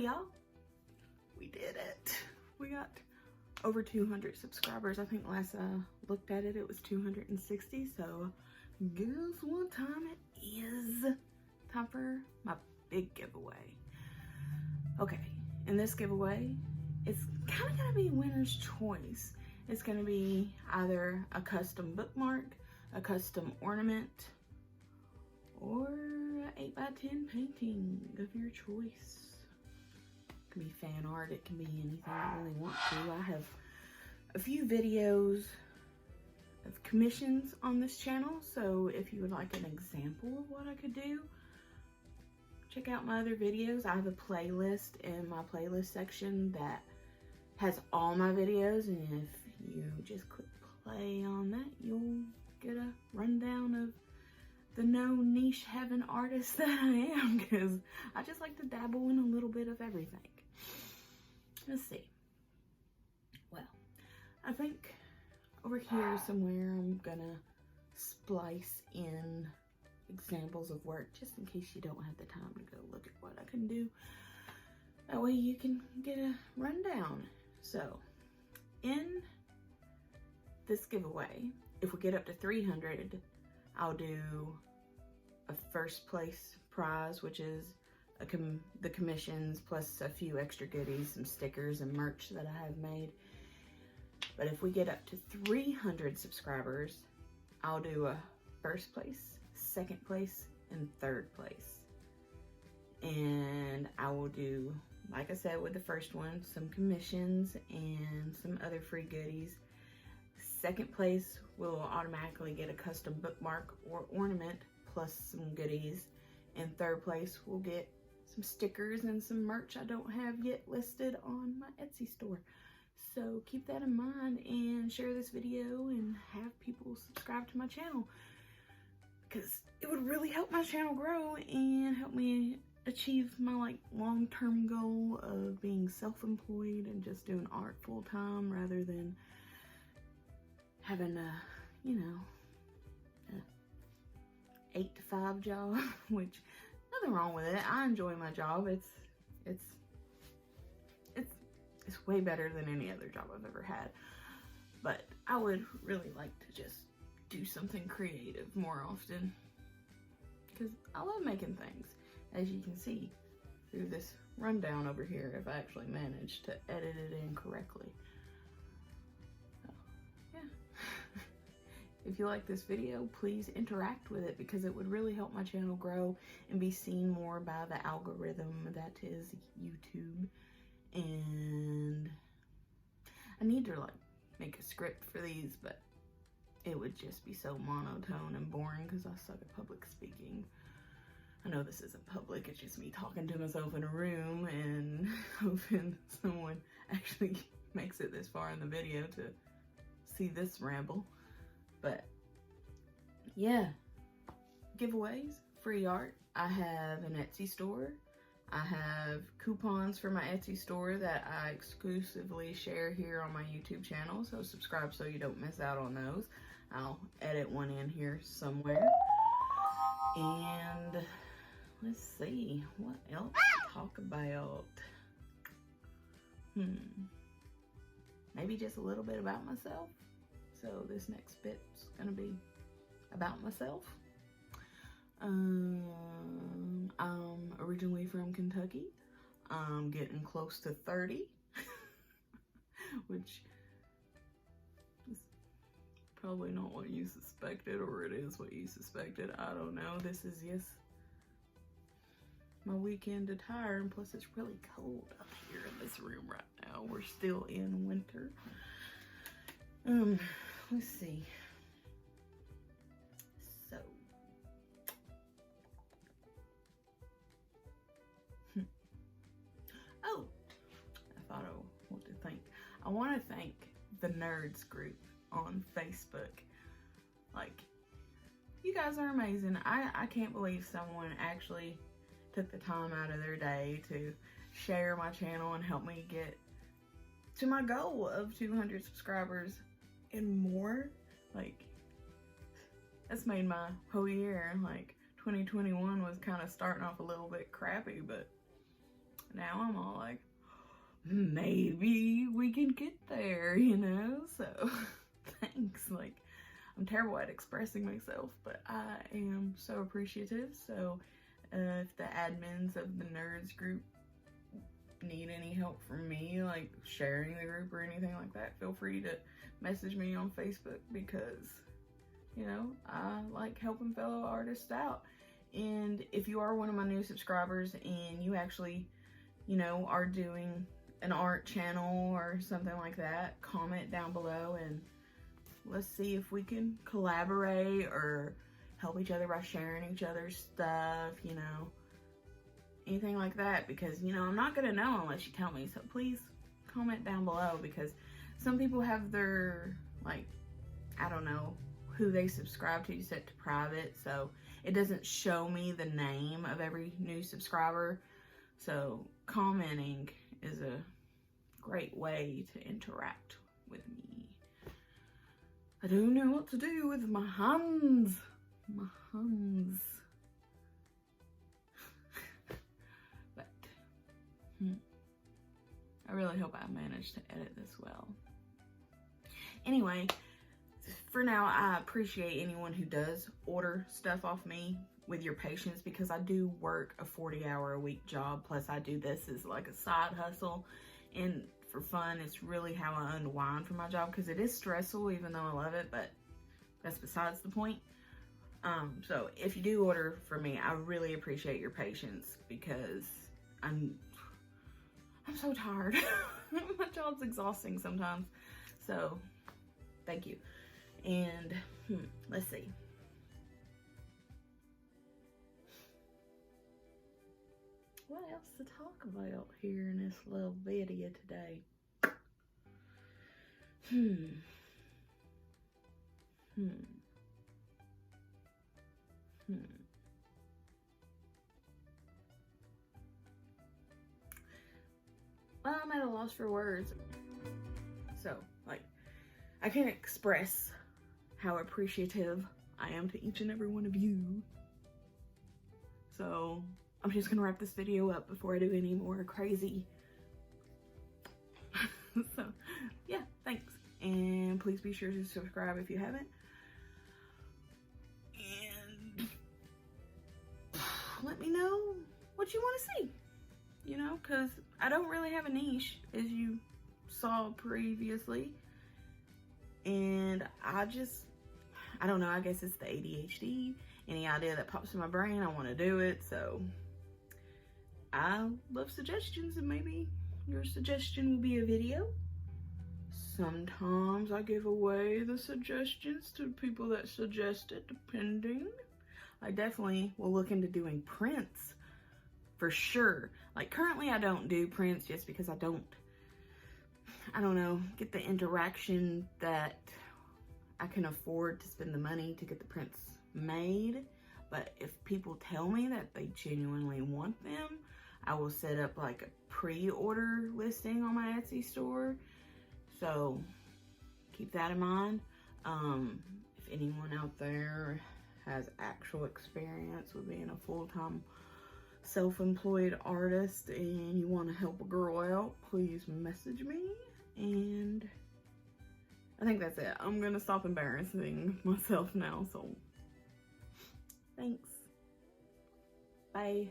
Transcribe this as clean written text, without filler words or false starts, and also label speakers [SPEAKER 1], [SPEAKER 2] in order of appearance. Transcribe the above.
[SPEAKER 1] y'all. We did it. We got over 200 subscribers. I think last I looked at it, it was 260. So guess what time it is? Time for my big giveaway. Okay, in this giveaway, it's kind of gonna be winner's choice. It's gonna be either a custom bookmark, a custom ornament, or an 8x10 painting of your choice. It can be fan art, it can be anything you really want to. I have a few videos of commissions on this channel, so if you would like an example of what I could do, check out my other videos. I have a playlist in my playlist section that has all my videos, and if you just click play on that, you'll get a rundown of the no niche heaven artist that I am, because I just like to dabble in a little bit of everything. Let's see. Well, I think over here somewhere I'm gonna splice in examples of work, just in case you don't have the time to go look at what I can do. That way you can get a rundown. So, in this giveaway, if we get up to 300, I'll do a first place prize, which is the commissions plus a few extra goodies, some stickers and merch that I have made. But if we get up to 300 subscribers, I'll do a first place, second place, and third place. And I will do, like I said with the first one, some commissions and some other free goodies. Second place will automatically get a custom bookmark or ornament plus some goodies. And third place will get some stickers and some merch I don't have yet listed on my Etsy store. So keep that in mind and share this video and have people subscribe to my channel, because it would really help my channel grow and help me achieve my long-term goal of being self-employed and just doing art full-time rather than having a, you know, a 8-to-5 job, which nothing wrong with it. I enjoy my job. It's way better than any other job I've ever had. But I would really like to just do something creative more often, because I love making things, as you can see through this rundown over here, if I actually managed to edit it in correctly. So, yeah. If you like this video, please interact with it, because it would really help my channel grow and be seen more by the algorithm that is YouTube. And I need to make a script for these, but it would just be so monotone and boring because I suck at public speaking. I know this isn't public, it's just me talking to myself in a room, and hoping someone actually makes it this far in the video to see this ramble. But yeah, giveaways, free art. I have an Etsy store. I have coupons for my Etsy store that I exclusively share here on my YouTube channel, so subscribe so you don't miss out on those. I'll edit one in here somewhere. And let's see, what else to talk about? Maybe just a little bit about myself. So this next bit's gonna be about myself. I'm originally from Kentucky. I'm getting close to 30, which is probably not what you suspected, or it is what you suspected. I don't know. This is just my weekend attire, and plus it's really cold up here in this room right now. We're still in winter. Let's see. So, oh, I thought of what to thank. I want to thank the Nerds group on Facebook. Like, you guys are amazing. I can't believe someone actually took the time out of their day to share my channel and help me get to my goal of 200 subscribers and more. Like, that's made my whole year. Like, 2021 was kind of starting off a little bit crappy, but now I'm all like, maybe we can get there, you know? So thanks. Like, I'm terrible at expressing myself, but I am so appreciative. So if the admins of the nerds group need any help from me, like sharing the group or anything like that, feel free to message me on Facebook, because, you know, I like helping fellow artists out. And if you are one of my new subscribers and you actually, you know, are doing an art channel or something like that, comment down below and let's see if we can collaborate or help each other by sharing each other's stuff, you know, anything like that, because, you know, I'm not gonna know unless you tell me. So please comment down below, because some people have their, like, I don't know, who they subscribe to set to private, so it doesn't show me the name of every new subscriber. So commenting is a great way to interact with me. I don't know what to do with my hands. My hands. But I really hope I managed to edit this well. Anyway, for now, I appreciate anyone who does order stuff off me with your patience, because I do work a 40-hour-a-week job, plus I do this as like a side hustle, and for fun. It's really how I unwind from my job, because it is stressful even though I love it, but that's besides the point. So if you do order from me, I really appreciate your patience, because I'm so tired. My job's exhausting sometimes, so thank you. And let's see. What else to talk about here in this little video today? Well, I'm at a loss for words. So, like, I can't express how appreciative I am to each and every one of you. So I'm just gonna wrap this video up before I do any more crazy. So yeah, thanks. And please be sure to subscribe if you haven't. And let me know what you want to see, you know, because I don't really have a niche, as you saw previously. And I don't know, I guess it's the ADHD. Any idea that pops in my brain, I want to do it. So I love suggestions, and maybe your suggestion will be a video. Sometimes I give away the suggestions to people that suggest it, depending. I definitely will look into doing prints for sure. Like, currently I don't do prints just because I don't know, get the interaction that I can afford to spend the money to get the prints made. But if people tell me that they genuinely want them, I will set up like a pre-order listing on my Etsy store. So keep that in mind. If anyone out there has actual experience with being a full-time self-employed artist and you want to help a girl out, please message me. And I think that's it. I'm gonna stop embarrassing myself now, so thanks. Bye.